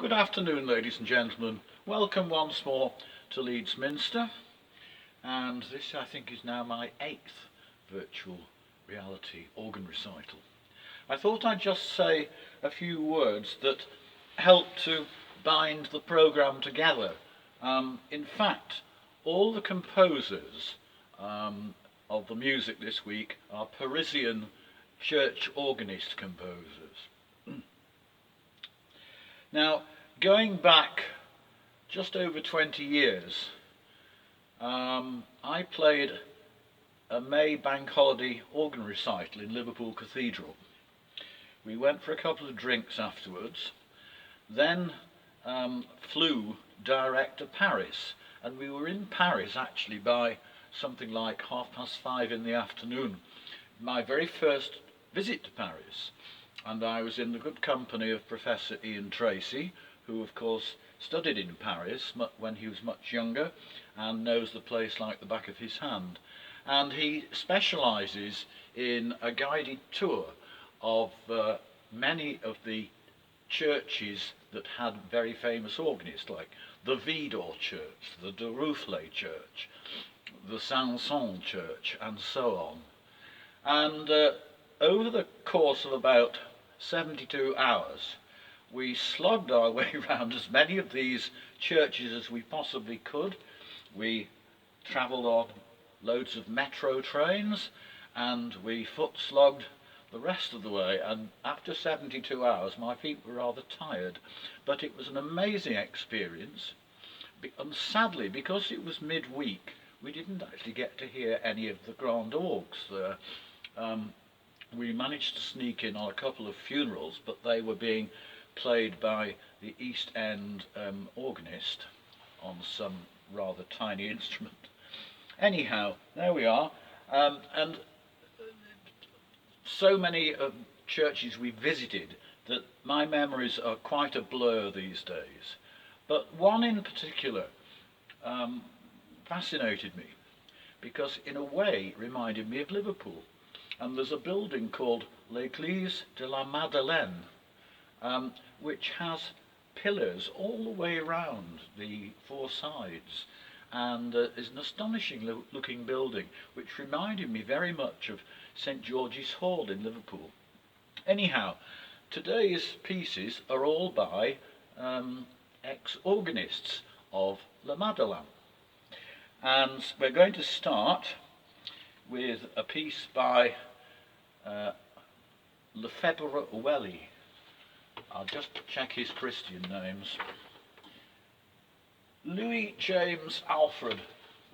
Good afternoon, ladies and gentlemen. Welcome once more to Leeds Minster, and this I think is now my 8th virtual reality organ recital. I thought I'd just say a few words that help to bind the programme together. In fact, all the composers of the music this week are Parisian church organist composers. Now, going back just over 20 years, I played a May bank holiday organ recital in Liverpool Cathedral. We went for a couple of drinks afterwards, then flew direct to Paris, and we were in Paris actually by something like 5:30 in the afternoon. My very first visit to Paris, and I was in the good company of Professor Ian Tracy, who of course studied in Paris when he was much younger and knows the place like the back of his hand. And he specialises in a guided tour of many of the churches that had very famous organists, like the Vidor Church, the de Ruffley Church, the Saint-Saens Church, and so on. And over the course of about 72 hours, we slogged our way around as many of these churches as we possibly could. We travelled on loads of metro trains, and we foot slogged the rest of the way, and after 72 hours my feet were rather tired, but it was an amazing experience. And sadly, because it was midweek, we didn't actually get to hear any of the grand orgs there. We managed to sneak in on a couple of funerals, but they were being played by the East End organist on some rather tiny instrument. Anyhow, there we are, and so many churches we visited that my memories are quite a blur these days. But one in particular fascinated me, because in a way it reminded me of Liverpool. And there's a building called L'Église de la Madeleine, which has pillars all the way around the four sides, and is an astonishing looking building, which reminded me very much of St George's Hall in Liverpool. Anyhow, today's pieces are all by ex-organists of La Madeleine, and we're going to start with a piece by Lefebure-Wely. I'll just check his Christian names. Louis James Alfred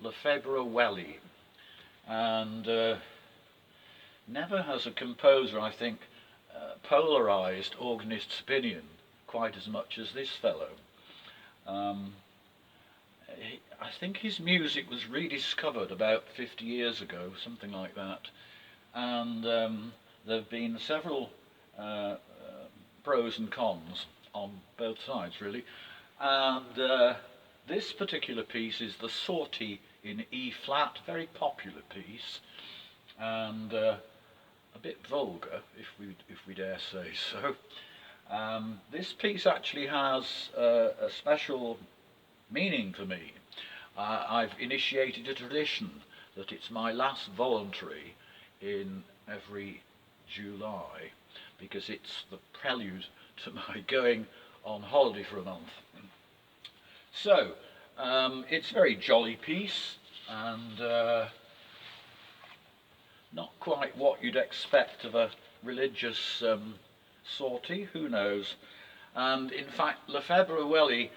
Lefebure-Wely, and never has a composer, I think, polarised organist's opinion quite as much as this fellow. I think his music was rediscovered about 50 years ago, something like that, and there have been several pros and cons on both sides, really. And this particular piece is the Sortie in E flat, very popular piece, and a bit vulgar, if we dare say so. This piece actually has a special meaning for me. I've initiated a tradition that it's my last voluntary in every July, because it's the prelude to my going on holiday for a month. So, it's a very jolly piece, and not quite what you'd expect of a religious sortie, who knows. And in fact, Lefebure-Wely,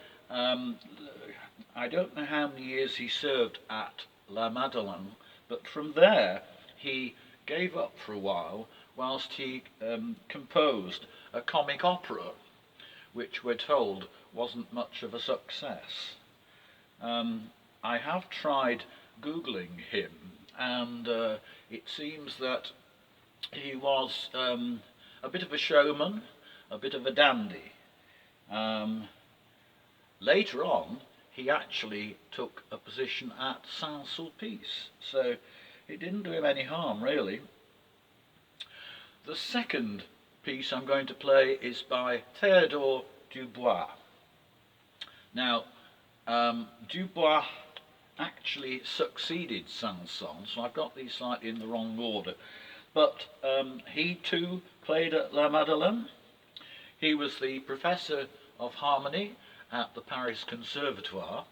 I don't know how many years he served at La Madeleine, but from there he gave up for a while whilst he composed a comic opera, which we're told wasn't much of a success. I have tried Googling him, and it seems that he was a bit of a showman, a bit of a dandy. Later on, he actually took a position at Saint-Sulpice, so it didn't do him any harm, really. The second piece I'm going to play is by Dubois, Now, Dubois actually succeeded Saint-Saens, so I've got these slightly in the wrong order, but he too played at La Madeleine. He was the professor of harmony at the Paris Conservatoire,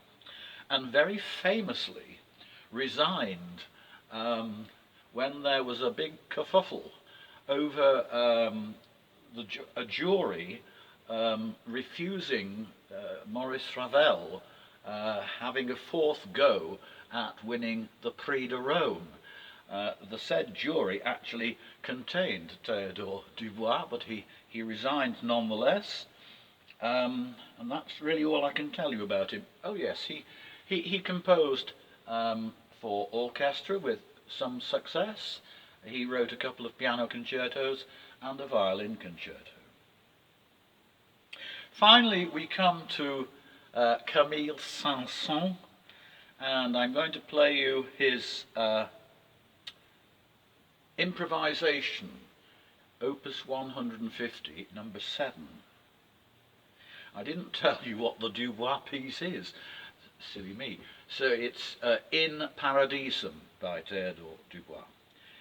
and very famously resigned when there was a big kerfuffle over a jury refusing Maurice Ravel having a fourth go at winning the Prix de Rome. The said jury actually contained Théodore Dubois, but he resigned nonetheless, and that's really all I can tell you about him. Oh yes, he composed for orchestra with some success. He wrote a couple of piano concertos and a violin concerto. Finally, we come to Camille Saint-Saens, and I'm going to play you his improvisation, Opus 150, number 7. I didn't tell you what the Dubois piece is, silly me. So it's In Paradisum by Théodore Dubois.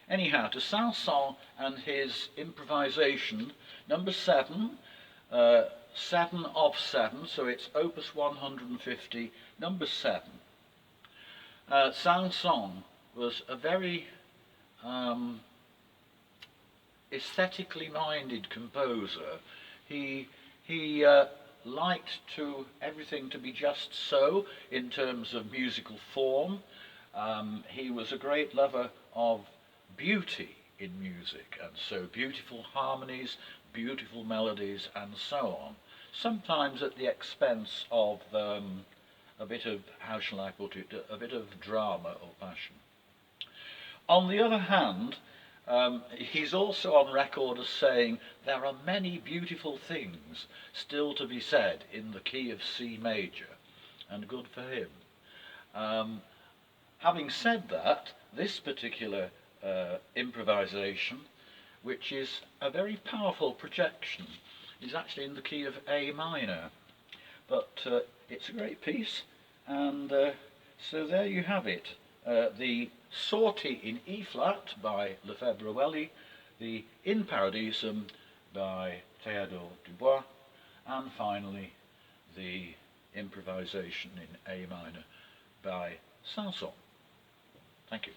Anyhow, to Saint-Saens and his improvisation, number 7, 7 of 7, so it's Opus 150, number 7. Saint-Saens was a very aesthetically minded composer. He liked everything to be just so in terms of musical form. He was a great lover of beauty in music, and so beautiful harmonies, beautiful melodies, and so on. Sometimes at the expense of a bit of, how shall I put it, a bit of drama or passion. On the other hand, he's also on record as saying there are many beautiful things still to be said in the key of C major, and good for him. Having said that, this particular improvisation, which is a very powerful projection, is actually in the key of A minor, but it's a great piece, and so there you have it. The Sortie in E flat by Lefebure-Wely, the In Paradisum by Théodore Dubois, and finally the improvisation in A minor by Saint-Saens. Thank you.